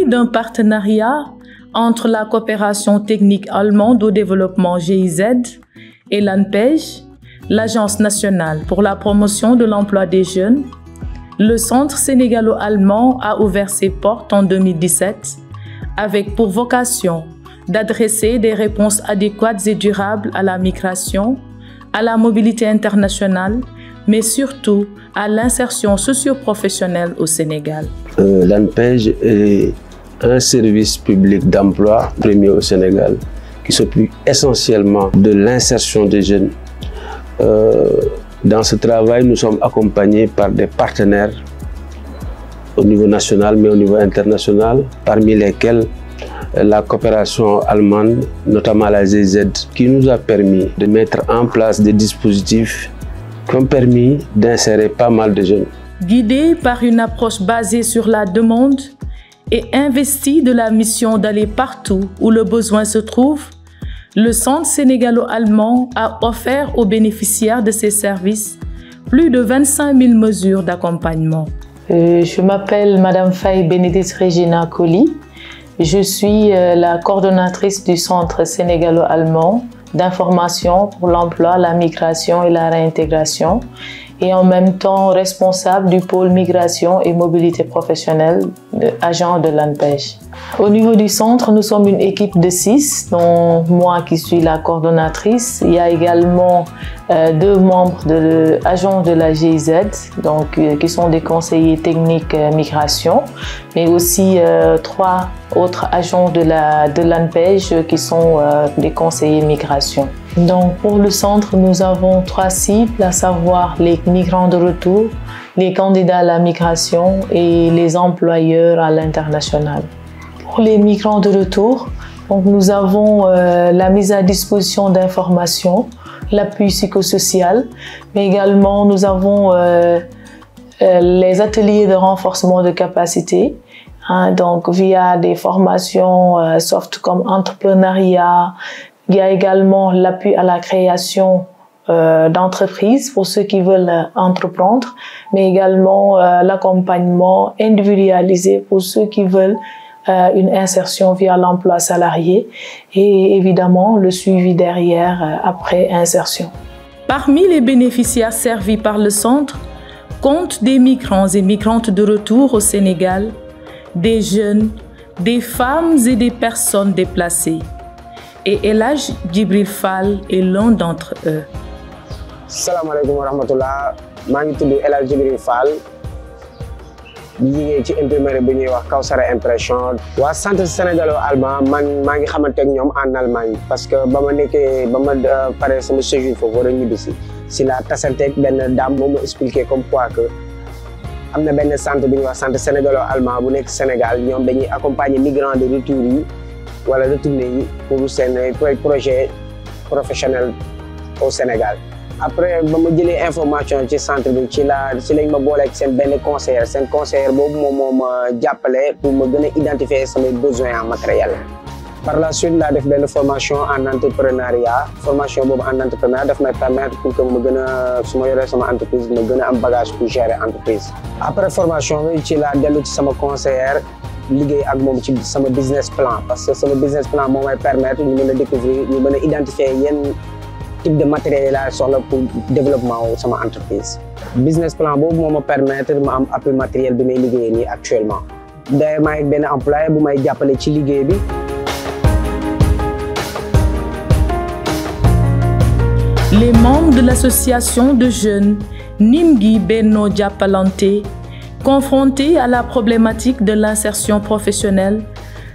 d'un partenariat entre la coopération technique allemande au développement GIZ et l'ANPEJ, l'Agence nationale pour la promotion de l'emploi des jeunes, le Centre sénégalo-allemand a ouvert ses portes en 2017 avec pour vocation d'adresser des réponses adéquates et durables à la migration, à la mobilité internationale, mais surtout à l'insertion socio-professionnelle au Sénégal. L'ANPEJ est un service public d'emploi premier au Sénégal qui s'occupe essentiellement de l'insertion des jeunes. Dans ce travail, nous sommes accompagnés par des partenaires au niveau national, mais au niveau international, parmi lesquels la coopération allemande, notamment la GIZ, qui nous a permis de mettre en place des dispositifs qui ont permis d'insérer pas mal de jeunes. Guidé par une approche basée sur la demande et investi de la mission d'aller partout où le besoin se trouve, le Centre sénégalo-allemand a offert aux bénéficiaires de ces services plus de 25 000 mesures d'accompagnement. Je m'appelle Madame Faye Bénédicte Regina Colli. Je suis la coordonnatrice du Centre sénégalo-allemand d'information pour l'emploi, la migration et la réintégration et en même temps responsable du pôle migration et mobilité professionnelle, agent de l'ANPEJ. Au niveau du centre, nous sommes une équipe de 6, dont moi qui suis la coordonnatrice. Il y a également 2 membres agents de la GIZ, donc, qui sont des conseillers techniques migration, mais aussi 3 autres agents de l'ANPEJ qui sont des conseillers migration. Donc, pour le centre, nous avons 3 cibles, à savoir les migrants de retour, les candidats à la migration et les employeurs à l'international. Pour les migrants de retour, donc nous avons la mise à disposition d'informations, l'appui psychosocial, mais également nous avons les ateliers de renforcement de capacité, donc via des formations soft comme entrepreneuriat. Il y a également l'appui à la création d'entreprises pour ceux qui veulent entreprendre, mais également l'accompagnement individualisé pour ceux qui veulent une insertion via l'emploi salarié et évidemment le suivi derrière après insertion. Parmi les bénéficiaires servis par le centre, comptent des migrants et migrantes de retour au Sénégal, des jeunes, des femmes et des personnes déplacées. Et El Hadj Djibril Fall est l'un d'entre eux. Salam alaikum wa rahmatullah. Je suis El Hadj Djibril Fall. Je suis imprimerie bu ñuy wax Kawsara Impression. Waa centre sénégalo-allemand maa ngi xamante ak ñoom en Allemagne parce que ba ma pare sama séjour foofu war a ñibbisi si la tasanteeg benn dame moo ma expliqué comme quoi que am na benn centre bu ñuy wax centre sénégalo-allemand bu nekk Sénégal ñoom dañuy accompagner migrants de retour yi wala retourné yi pour seen projet professionnel au Sénégal. Après ba ma jëlee information ci centre bi ci lañ ma booleeg seen benn conseiller boobu moo ma jàppale pour ma gën a identifier samay besoins en matériel. Par la suite laa def benn formation en entrepreneuriat formation boobu en entrepreneuriat daf may permettre pour que ma gën a su ma yoree sama entreprise ma gën a am bagage pour gérer entreprise. Après formation bi ci laa dellu ci sama conseiller liggéey ak moom ci sama business plan parce que sama business plan moo may permettre ñu mën a découvrir ñu mën a identifier yenn type de matériel yi laa soxla pour développement wu sama entreprise. Business plan boobu moo ma permettre ma am appui matériel bi may liggéeyee nii actuellement. D'ailleurs maa ngi benn employé bu may jàppale ci liggéey bi. Les membres de l'association de jeunes Nimgi Benno Jàppalante, confrontés à la problématique de l'insertion professionnelle,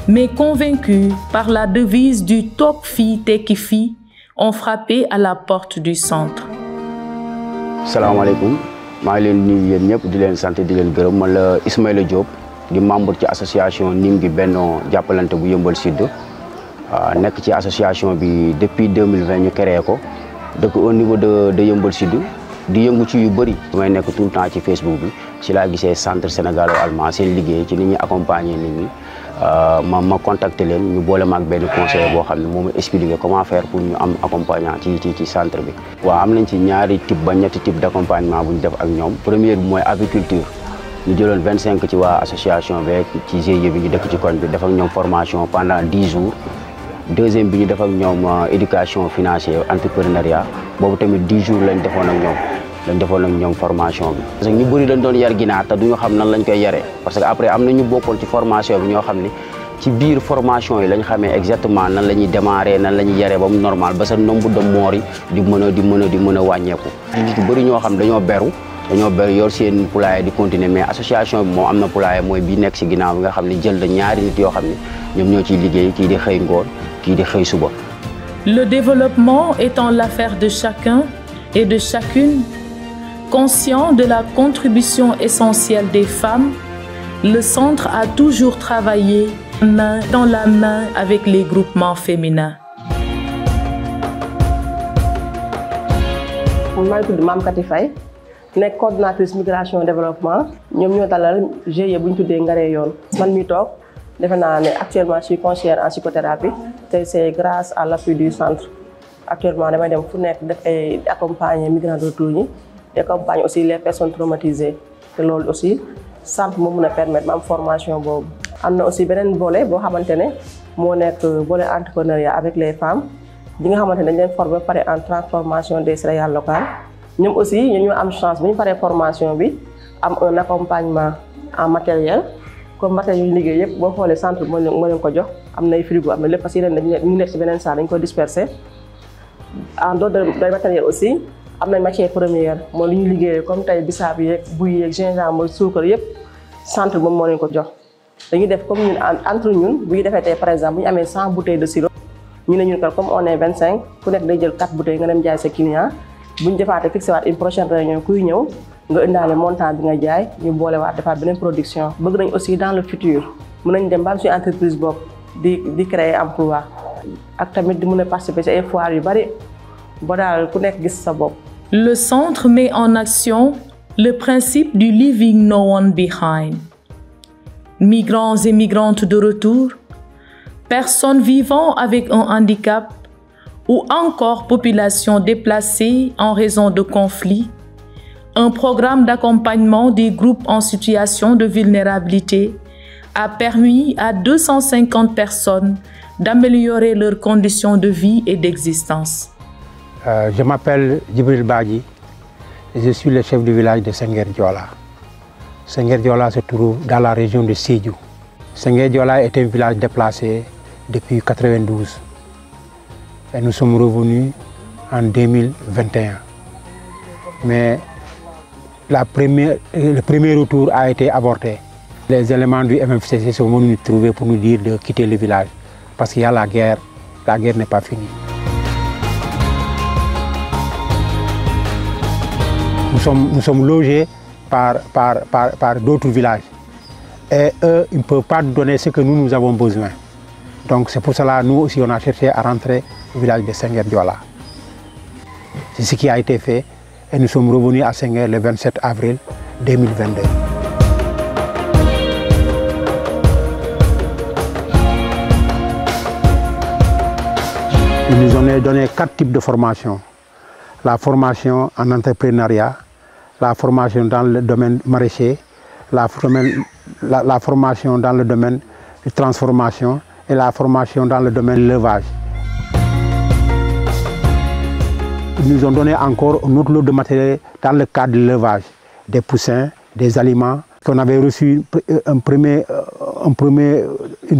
mais convaincus par la devise du Toog Fii Tekki Fii, ont frappé à la porte du centre. Salam alaikum. Je suis Ismaïla Diop, membre de l'association Nimgi Benno Jàppalante bu Yeumbeul Sud. Nekk ci association bi depuis 2020 ñu créé ko. Donc au niveau de Yeumbeul Sud di yëngu ci yu bëri may nekk tout le temps ci Facebook bi ci laa gisee centre sénégalo-allemand seen liggéey ci ni ñuy accompagner nit ñi ma contacter leen ñu boole ma ak benn conseiller boo xam ne moo ma expliquer comment faire pour ñu am accompagnant ci centre bi. waaw am nañ ci ñaari type ba ñetti type d' accompagnement bu ñu def ak ñoom première bi mooy aviculture ñu jëloon 25 ci waa association avec ci GIE bi ñu dëkk ci koñ bi def ak ñoom formation pendant 10 jours. Deuxième bi ñu def ak ñoom éducation financière entrepreneuriat boobu tamit 10 jours lañ defoon ak ñoom formation bi. parce que ñu bëri dañ doon yar ginaar te duñu xam nan lañ koy yaree parce que après am na ñu bokkoon ci formation bi ñoo xam ni ci biir formation yi lañ xamee exactement nan la ñuy démarrer nan la ñuy yaree ba mu normal ba sa nombre de morts yi di mën a wàññeeku. nit yu bëri ñoo xam dañoo beru yor seen poulailler di continuer mais association bi moom am na poulailler mooy bii nekk si ginnaaw bi nga xam ne jël na ñaari nit yoo xam ne ñoom ñoo ciy liggéey kii di xëy ngoon kii di xëy suba. Le développement étant l'affaire de chacun et de chacune, conscient de la contribution essentielle des femmes, le centre a toujours travaillé main dans la main avec les groupements féminins. maa ngi tudd Mame Kati Faye nekk coordonnatrice migration et développement ñoom ñoo dalal GIE bu ñu tuddee Ngaree Yoon man mi toog defe naa ne actuellement je suis conseillère en psychothérapie te c'est grâce à l'appui du centre. Actuellement damay dem fu nekk def ay accompagner migrants de retour ñi di accompagner aussi les personnes traumatisées te loolu aussi centre moo mën a permettre ma am formation boobu. am na aussi beneen volet boo xamante ne moo nekk volet entrepreneuriat avec les femmes bi nga xamante ne dañ leen former ba pare en transformation des céréales locales ñoom aussi ñu am chance bu ñu paree formation bi am un accompagnement en matériel comme matériel yu ñu liggéey yëpp boo xoolee centre moo leen ko jox am nay frigo am na lépp parce que yeneen ñu nekk ci beneen salle dañ ko disperser en dehors de matériel aussi am nañ matière première mooy lu ñu liggéeyee comme tey bisaab yeeg buy yeeg gingembre suukar yëpp centre moom moo leen ko jox. dañuy def comme ñun entre ñun bu ñu defee tey par exemple bu ñu amee 100 bouteilles de sirop ñu ne ñun kat comme on est 25 ku nekk day jël 4 bouteilles nga dem jaay sa client bu ñu defaatee fixé waat une prochaine réunion kuy ñëw nga indaale montant bi nga jaay ñu boole waat defaat beneen production. bëgg nañ aussi dans le futur mën nañ dem ba am suñu entreprise bopp di créer emploi ak tamit di mën a participer ci ay foires yu bari ba daal ku nekk gis sa bopp. Le centre met en action le principe du Leaving No One Behind. Migrants et migrantes de retour, personnes vivant avec un handicap ou encore populations déplacées en raison de conflits, un programme d'accompagnement des groupes en situation de vulnérabilité a permis à 250 personnes d'améliorer leurs conditions de vie et d'existence. Je m'appelle Djibril Badji et je suis le chef du village de Senguer Diola. Senguer Diola se trouve dans la région de Sédhiou. Senguer Diola est un village déplacé depuis 1992 et nous sommes revenus en 2021. Mais le premier retour a été avorté. Les éléments du MFCC sont venus nous trouver pour nous dire de quitter le village parce qu'il y a la guerre n'est pas finie. Nous sommes logés par d'autres villages et eux, ils ne peuvent pas nous donner ce que nous avons besoin. Donc c'est pour cela que nous aussi on a cherché à rentrer au village de Senguer Diola. C'est ce qui a été fait et nous sommes revenus à Senguer le 27 avril 2022. Ils nous ont donné 4 types de formations. La formation en entrepreneuriat, la formation dans le domaine maraîcher, la formation dans le domaine de transformation et la formation dans le domaine de l'élevage. Ils nous ont donné encore un autre lot de matériel dans le cadre de l'élevage, des poussins, des aliments. On avait reçu une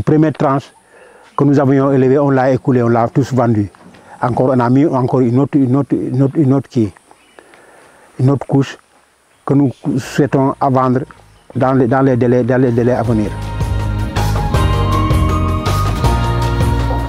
première tranche que nous avions élevée, on l'a écoulée, on l'a tous vendu. Encore, on a mis encore une autre couche que nous souhaitons vendre dans les délais à venir.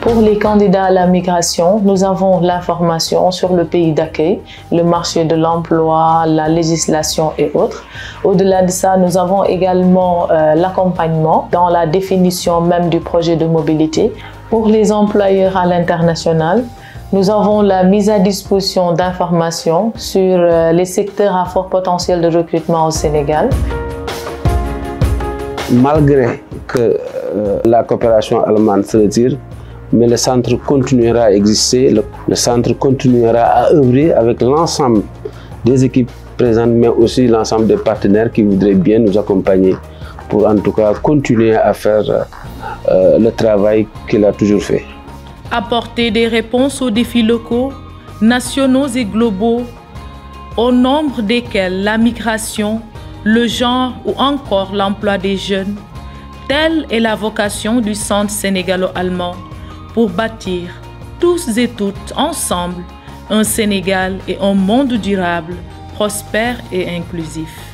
Pour les candidats à la migration, nous avons l'information sur le pays d'accueil, le marché de l'emploi, la législation et autres. Au-delà de ça, nous avons également l'accompagnement dans la définition même du projet de mobilité. Pour les employeurs à l'international, nous avons la mise à disposition d'informations sur les secteurs à fort potentiel de recrutement au Sénégal. Malgré que la coopération allemande se retire, mais le centre continuera à exister, le centre continuera à œuvrer avec l'ensemble des équipes présente, mais aussi l'ensemble des partenaires qui voudraient bien nous accompagner pour en tout cas continuer à faire le travail qu'il a toujours fait. Apporter des réponses aux défis locaux, nationaux et globaux, au nombre desquels la migration, le genre ou encore l'emploi des jeunes. Telle est la vocation du Centre sénégalo-allemand pour bâtir tous et toutes ensemble un Sénégal et un monde durable, prospère et inclusif.